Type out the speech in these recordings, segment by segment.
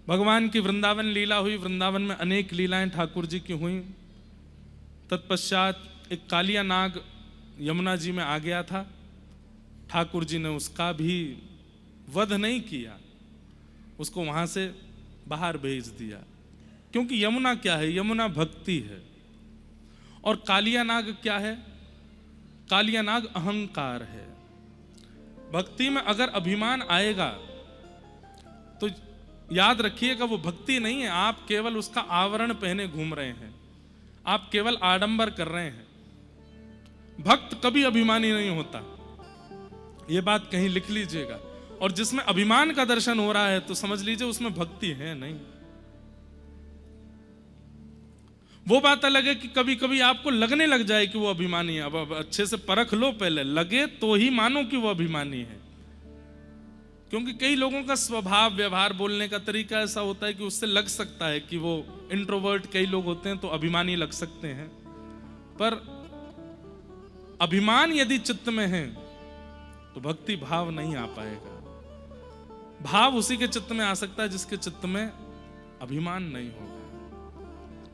भगवान की वृंदावन लीला हुई। वृंदावन में अनेक लीलाएं ठाकुर जी की हुई। तत्पश्चात एक कालिया नाग यमुना जी में आ गया था। ठाकुर जी ने उसका भी वध नहीं किया, उसको वहां से बाहर भेज दिया, क्योंकि यमुना क्या है? यमुना भक्ति है। और कालिया नाग क्या है? कालिया नाग अहंकार है। भक्ति में अगर अभिमान आएगा तो याद रखिएगा वो भक्ति नहीं है, आप केवल उसका आवरण पहने घूम रहे हैं, आप केवल आडंबर कर रहे हैं। भक्त कभी अभिमानी नहीं होता, ये बात कहीं लिख लीजिएगा। और जिसमें अभिमान का दर्शन हो रहा है तो समझ लीजिए उसमें भक्ति है नहीं। वो बात अलग है कि कभी कभी आपको लगने लग जाए कि वो अभिमानी है। अब अच्छे से परख लो, पहले लगे तो ही मानो कि वो अभिमानी है। क्योंकि कई लोगों का स्वभाव, व्यवहार, बोलने का तरीका ऐसा होता है कि उससे लग सकता है कि वो इंट्रोवर्ट कई लोग होते हैं तो अभिमानी लग सकते हैं। पर अभिमान यदि चित्त में है तो भक्ति भाव नहीं आ पाएगा। भाव उसी के चित्त में आ सकता है जिसके चित्त में अभिमान नहीं होगा।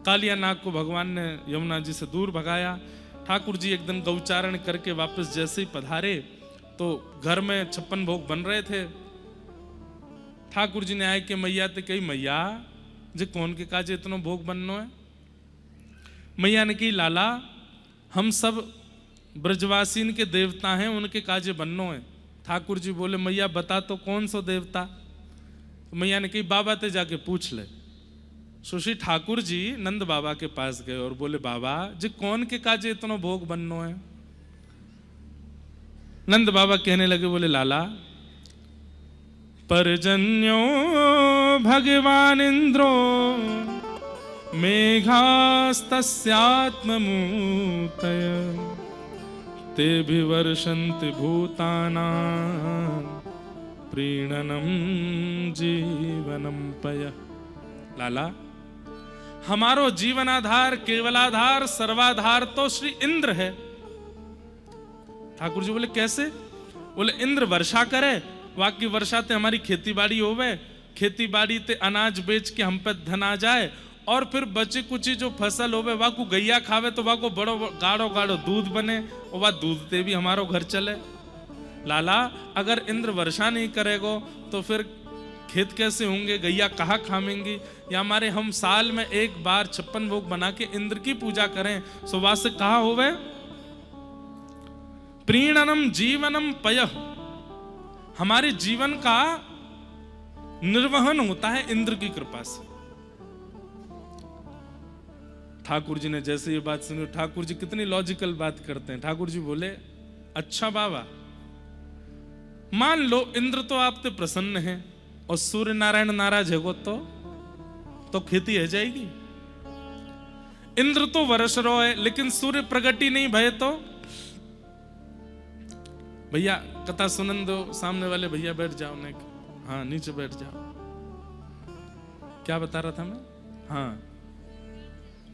कालिया नाग को भगवान ने यमुना जी से दूर भगाया। ठाकुर जी एक दिन गौचारण करके वापस जैसे ही पधारे तो घर में 56 भोग बन रहे थे। ठाकुर जी ने आए कि मैया ते कही, मैया जे कौन के काजे इतनो भोग बननो है? मैया ने कही, लाला हम सब ब्रजवासीन के देवता हैं, उनके काजे बननो है। ठाकुर जी बोले, मैया बता तो कौन सो देवता? तो मैया ने कही, बाबा ते जाके पूछ ले। सुश्री ठाकुर जी नंद बाबा के पास गए और बोले, बाबा जी कौन के काजे इतनो भोग बननो है? नंद बाबा कहने लगे, बोले, लाला परजन्यो भगवान इंद्रो मेघास्तस्यात्ममूतय तेभिवर्षन्ति भूतानां प्रीणनं जीवनं पय। लाला हमारो जीवनाधार, केवलाधार, सर्वाधार तो श्री इंद्र है। ठाकुर जी बोले, कैसे? बोले, इंद्र वर्षा करे, वाकी वर्षा ते हमारी खेती बाड़ी होवे, खेती बाड़ी ते अनाज बेच के हम पे धन आ जाए, और फिर बची कुची जो फसल होवे वाकू गैया खावे तो वाको बड़ो गाढ़ो गाढ़ो दूध बने और वह दूध ते भी हमारो घर चले। लाला अगर इंद्र वर्षा नहीं करेगो तो फिर खेत कैसे होंगे, गैया कहाँ खामेंगी? या हमारे हम साल में एक बार 56 भोग बना के इंद्र की पूजा करें, सुबह से कहा होवे प्रीणनम जीवनम पयः, हमारे जीवन का निर्वहन होता है इंद्र की कृपा से। ठाकुर जी ने जैसे ये बात सुनी, ठाकुर जी कितनी लॉजिकल बात करते हैं। ठाकुर जी बोले, अच्छा बाबा मान लो इंद्र तो आप पे प्रसन्न है और सूर्य नारायण नाराज है तो खेती है जाएगी। इंद्र तो वर्ष रो है लेकिन सूर्य प्रगति नहीं भय तो? भैया कथा सुनन दो, सामने वाले भैया बैठ जाओ। ने हाँ नीचे बैठ जाओ। क्या बता रहा था मैं? हाँ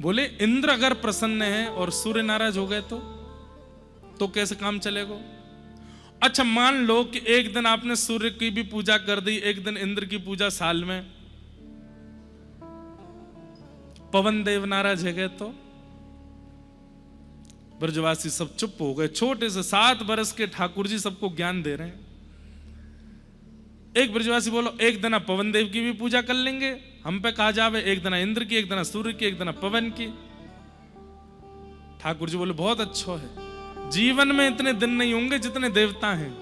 बोले इंद्र अगर प्रसन्न है और सूर्य नाराज हो गए तो कैसे काम चलेगा? अच्छा मान लो कि एक दिन आपने सूर्य की भी पूजा कर दी, एक दिन इंद्र की पूजा साल में, पवन देव नाराज है गए तो? ब्रजवासी सब चुप हो गए। छोटे से 7 बरस के ठाकुर जी सबको ज्ञान दे रहे हैं। एक ब्रजवासी बोलो, एक दिन पवन देव की भी पूजा कर लेंगे, हम पे कहा जावे एक दिन इंद्र की, एक दिन सूर्य की, एक दिन पवन की। ठाकुर जी बोले, बहुत अच्छा है, जीवन में इतने दिन नहीं होंगे जितने देवता हैं,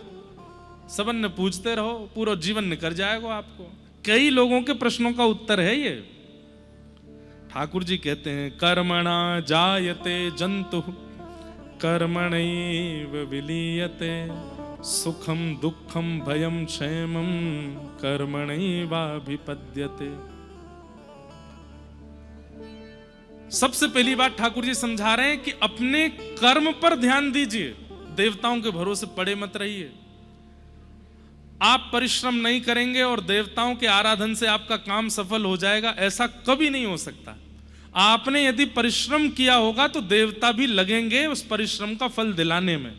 सबन ने पूछते रहो, पूरा जीवन निकल जाएगा आपको। कई लोगों के प्रश्नों का उत्तर है ये। ठाकुर जी कहते हैं, कर्मणा जायते जंतु कर्मणैव विलीयते, सुखम दुखम भयम क्षेमम कर्मणैवाभिपद्यते। सबसे पहली बात ठाकुर जी समझा रहे हैं कि अपने कर्म पर ध्यान दीजिए, देवताओं के भरोसे पड़े मत रहिए। आप परिश्रम नहीं करेंगे और देवताओं के आराधन से आपका काम सफल हो जाएगा, ऐसा कभी नहीं हो सकता। आपने यदि परिश्रम किया होगा तो देवता भी लगेंगे उस परिश्रम का फल दिलाने में।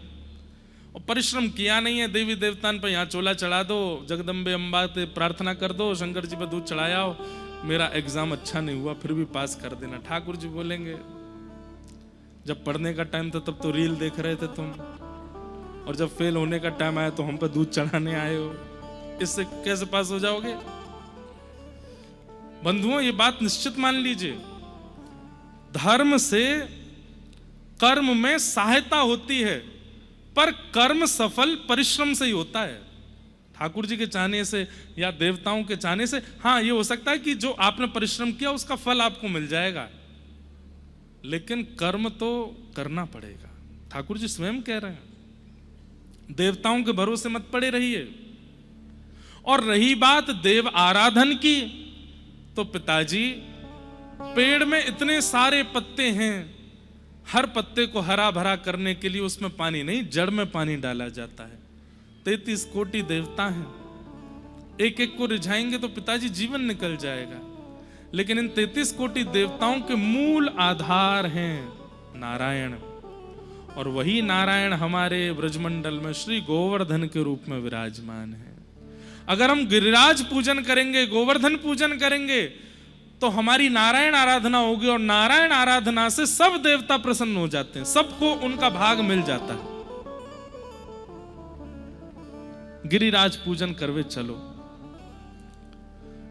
और परिश्रम किया नहीं है, देवी देवतान पर यहाँ चोला चढ़ा दो, जगदम्बे अम्बा से प्रार्थना कर दो, शंकर जी पर दूध चढ़ाओ, मेरा एग्जाम अच्छा नहीं हुआ फिर भी पास कर देना। ठाकुर जी बोलेंगे जब पढ़ने का टाइम था तब तो रील देख रहे थे तुम, और जब फेल होने का टाइम आया तो हम पर दूध चढ़ाने आए हो, इससे कैसे पास हो जाओगे? बंधुओं, ये बात निश्चित मान लीजिए, धर्म से कर्म में सहायता होती है, पर कर्म सफल परिश्रम से ही होता है। ठाकुर जी के चाहने से या देवताओं के चाहने से हाँ ये हो सकता है कि जो आपने परिश्रम किया उसका फल आपको मिल जाएगा, लेकिन कर्म तो करना पड़ेगा। ठाकुर जी स्वयं कह रहे हैं देवताओं के भरोसे मत पड़े रहिए। और रही बात देव आराधन की, तो पिताजी पेड़ में इतने सारे पत्ते हैं, हर पत्ते को हरा भरा करने के लिए उसमें पानी नहीं, जड़ में पानी डाला जाता है। 33 कोटि देवता हैं, एक एक को रिझाएंगे तो पिताजी जीवन निकल जाएगा, लेकिन इन 33 कोटि देवताओं के मूल आधार हैं नारायण, और वही नारायण हमारे ब्रजमंडल में श्री गोवर्धन के रूप में विराजमान है। अगर हम गिरिराज पूजन करेंगे, गोवर्धन पूजन करेंगे, तो हमारी नारायण आराधना होगी, और नारायण आराधना से सब देवता प्रसन्न हो जाते हैं, सबको उनका भाग मिल जाता है। गिरिराज पूजन करवे चलो।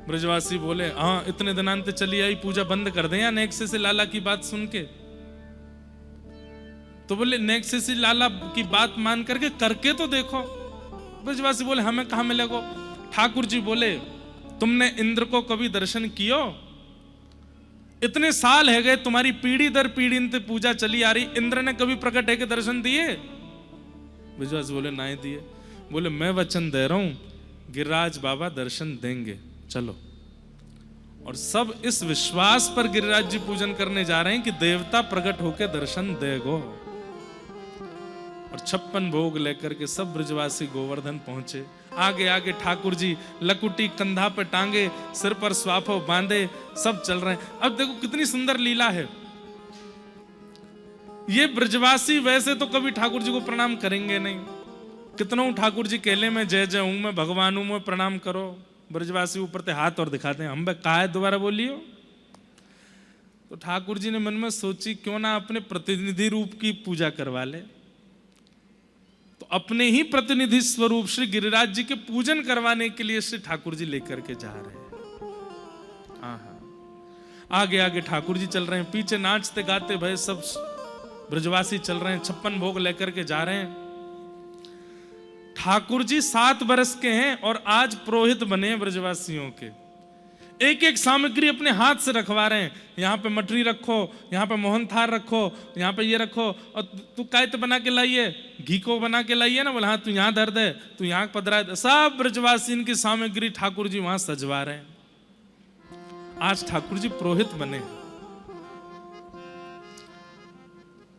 ब्रजवासी बोले हाँ इतने दिनांत चली आई, पूजा बंद कर दें या नेक्स्ट से लाला की बात सुन के? तो बोले नेक्स्ट से लाला की बात मान करके करके तो देखो। ब्रजवासी बोले हमें कहां मिलेगा? ठाकुर जी बोले तुमने इंद्र को कभी दर्शन कियो? इतने साल है गए, तुम्हारी पीढ़ी दर पीढ़ी इनसे पूजा चली आ रही, इंद्र ने कभी प्रकट है के दर्शन दिए? ब्रजवासी बोले नहीं दिए। बोले मैं वचन दे रहा हूं गिरिराज बाबा दर्शन देंगे, चलो। और सब इस विश्वास पर गिरिराज जी पूजन करने जा रहे हैं कि देवता प्रकट होकर दर्शन देगो। और 56 भोग लेकर के सब ब्रजवासी गोवर्धन पहुंचे। आगे आगे ठाकुर जी लकुटी कंधा पे टांगे, सिर पर स्वाफो बांधे, सब चल रहे हैं। अब देखो कितनी सुंदर लीला है। ये ब्रजवासी वैसे तो कभी ठाकुर जी को प्रणाम करेंगे नहीं, कितनों ठाकुर जी केले में जय जय हूं मैं, भगवान हूं मैं, प्रणाम करो। ब्रजवासी ऊपर से हाथ और दिखाते हैं, हम कहा दोबारा बोलियो। तो ठाकुर जी ने मन में सोची क्यों ना अपने प्रतिनिधि रूप की पूजा करवा ले। तो अपने ही प्रतिनिधि स्वरूप श्री गिरिराज जी के पूजन करवाने के लिए श्री ठाकुर जी लेकर के जा रहे हैं। आगे आगे ठाकुर जी चल रहे हैं, पीछे नाचते गाते भय सब ब्रजवासी चल रहे हैं, 56 भोग लेकर के जा रहे हैं। ठाकुर जी 7 बरस के हैं और आज पुरोहित बने ब्रजवासियों के। एक एक सामग्री अपने हाथ से रखवा रहे हैं, यहाँ पे मटरी रखो, यहाँ पे मोहन थार रखो, यहाँ पे ये रखो, और तू कायत बना के लाइए, घी को बना के लाइए ना, बोला हाँ तू यहाँ धर दे, तू यहाँ पधरा दे। सब ब्रजवासी इनकी सामग्री ठाकुर जी वहां सजवा रहे हैं। आज ठाकुर जी पुरोहित बने।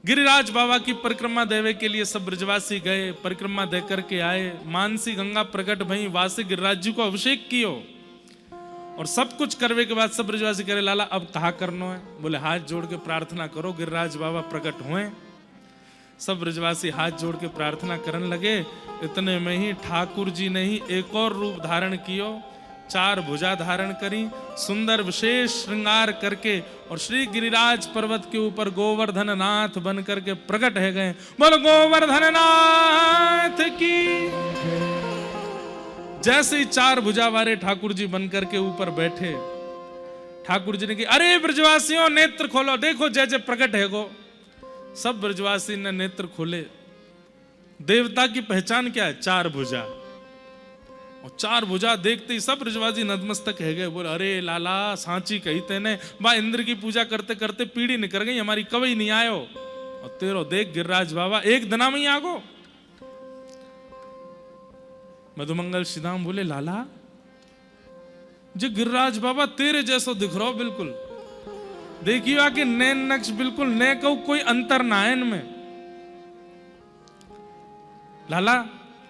गिरिराज बाबा की परिक्रमा देवे के लिए सब ब्रजवासी गए, परिक्रमा दे करके आए। मानसी गंगा प्रकट भई, वासी गिरिराज जी को अभिषेक कियो, और सब कुछ करवे के बाद सब ब्रजवासी करे लाला अब कहा करना है? बोले हाथ जोड़ के प्रार्थना करो गिरिराज बाबा प्रकट हुए। सब ब्रजवासी हाथ जोड़ के प्रार्थना करने लगे। इतने में ही ठाकुर जी ने ही एक और रूप धारण कियो, 4 भुजा धारण करी, सुंदर विशेष श्रृंगार करके, और श्री गिरिराज पर्वत के ऊपर गोवर्धन नाथ बन करके प्रकट है गए। बोलो गोवर्धन नाथ की। जैसे ही 4 भुजा वाले ठाकुर जी बनकर के ऊपर बैठे, ठाकुर जी ने कहा अरे ब्रजवासियों नेत्र खोलो, देखो जय जय प्रकट है गो। सब ब्रजवासी ने नेत्र खोले। देवता की पहचान क्या है? 4 भुजा। और 4 भुजा देखते ही सब ब्रजवासी नतमस्तक है गए। बोले अरे लाला सांची कही तेने, बा इंद्र की पूजा करते करते पीढ़ी निकल गई हमारी, कभी नहीं आयो, और तेरो देख गिरिराज बाबा एक दिना में ही आगो। मधुमंगल श्रीधाम बोले लाला जो गिरिराज बाबा तेरे जैसो दिख रहा हो बिल्कुल, देखियो आके नैन नक्श बिल्कुल नए को कोई अंतर ना है इनमें। लाला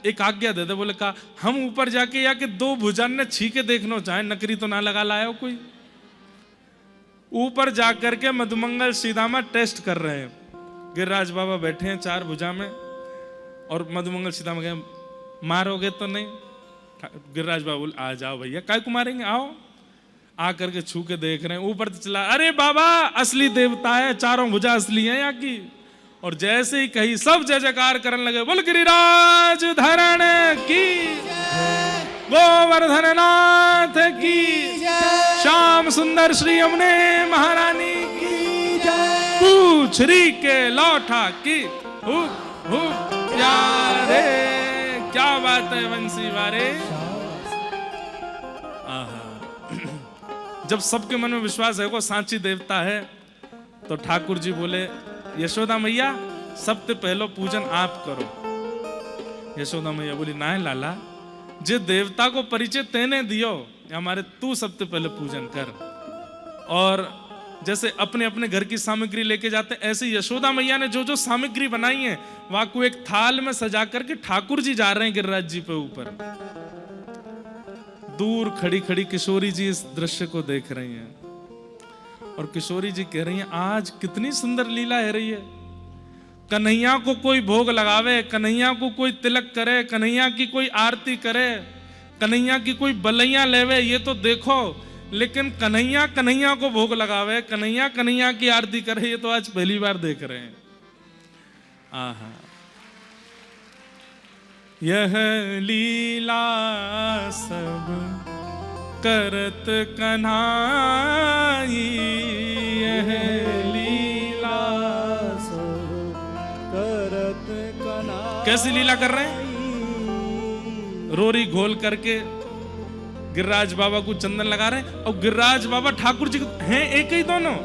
एक आज्ञा दे दे। बोले कहा हम ऊपर जाके या के 2 भुजा ने छीके देखना चाहे, नकरी तो ना लगा लाया हो कोई। ऊपर जाकर के मधुमंगल श्रीधामा टेस्ट कर रहे हैं। गिरिराज बाबा बैठे हैं 4 भुजा में, और मधुमंगल सीता में गए, मारोगे तो नहीं? गिरिराज बाबा बोले आ जाओ भैया, काय को मारेंगे, आओ। आकर के छू के देख रहे हैं, ऊपर से चला, अरे बाबा असली देवता है, चारों भुजा असली है यहाँ की। और जैसे ही कही सब जय जयकार करने लगे, बोल गिरिराज धरण की, गोवर्धन नाथ की, श्याम सुंदर श्री यमुने महारानी की, पूछरी के लौठा की, यारे क्या बात है बंसी वारे। जब सबके मन में विश्वास है वो सांची देवता है, तो ठाकुर जी बोले यशोदा मैया सबसे पहले पूजन आप करो। यशोदा मैया बोली ना लाला, जे देवता को परिचय तेने दियो, हमारे तू सबसे पहले पूजन कर। और जैसे अपने अपने घर की सामग्री लेके जाते, ऐसे यशोदा मैया ने जो जो सामग्री बनाई है वहां को एक थाल में सजा करके ठाकुर जी जा रहे हैं गिरिराज जी पे ऊपर। दूर खड़ी खड़ी किशोरी जी इस दृश्य को देख रही हैं और किशोरी जी कह रही हैं आज कितनी सुंदर लीला है रही है। कन्हैया को कोई भोग लगावे, कन्हैया को कोई तिलक करे, कन्हैया की कोई आरती करे, कन्हैया की कोई बलैया लेवे, ये तो देखो। लेकिन कन्हैया कन्हैया को भोग लगावे, कन्हैया कन्हैया की आरती करे, ये तो आज पहली बार देख रहे हैं। आहा, यह लीला सब करत कन्हाई, यह लीला सब करत कन्हाई। कैसी लीला कर रहे हैं? रोरी घोल करके गिरिराज बाबा को चंदन लगा रहे हैं और गिरिराज बाबा ठाकुर जी हैं एक ही दोनों,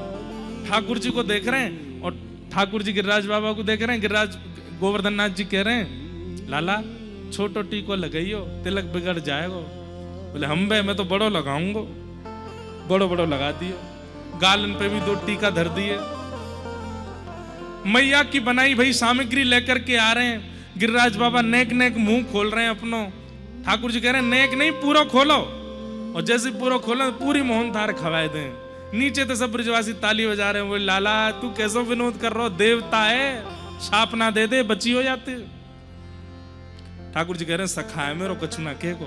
ठाकुर जी को देख रहे हैं और ठाकुर जी गिरिराज बाबा को देख रहे हैं। गिरिराज गोवर्धन नाथ जी कह रहे हैं लाला छोटो टीको लगाइयो, तिलक बिगड़ जाएगा। बोले हम बे मैं तो बड़ो लगाऊंगा, बड़ो बड़ो लगा दियो। गालन पे भी 2 टीका धर दिए। मैया की बनाई भाई सामग्री लेकर के आ रहे हैं। गिरिराज बाबा नेक नेक मुंह खोल रहे हैं अपनो। ठाकुर जी कह रहे हैं नेक नहीं पूरा खोलो, और जैसे पूरा खोलो पूरी मोहन थार खवाए दें। नीचे तो सब ब्रजवासी ताली बजा रहे हैं। बोले लाला तू कैसो विनोद कर रहा हो, देवता है, शाप ना दे दे बची हो जाती। ठाकुर जी कह रहे हैं सखा है मेरो कछु ना के को।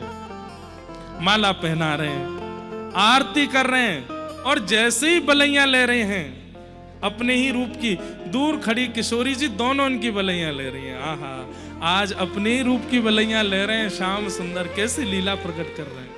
माला पहना रहे हैं, आरती कर रहे हैं और जैसे ही बलैया ले रहे हैं अपने ही रूप की, दूर खड़ी किशोरी जी दोनों उनकी बलैया ले रही हैं। आहा, आज अपने ही रूप की बलैया ले रहे हैं। श्याम सुंदर कैसी लीला प्रकट कर रहे हैं।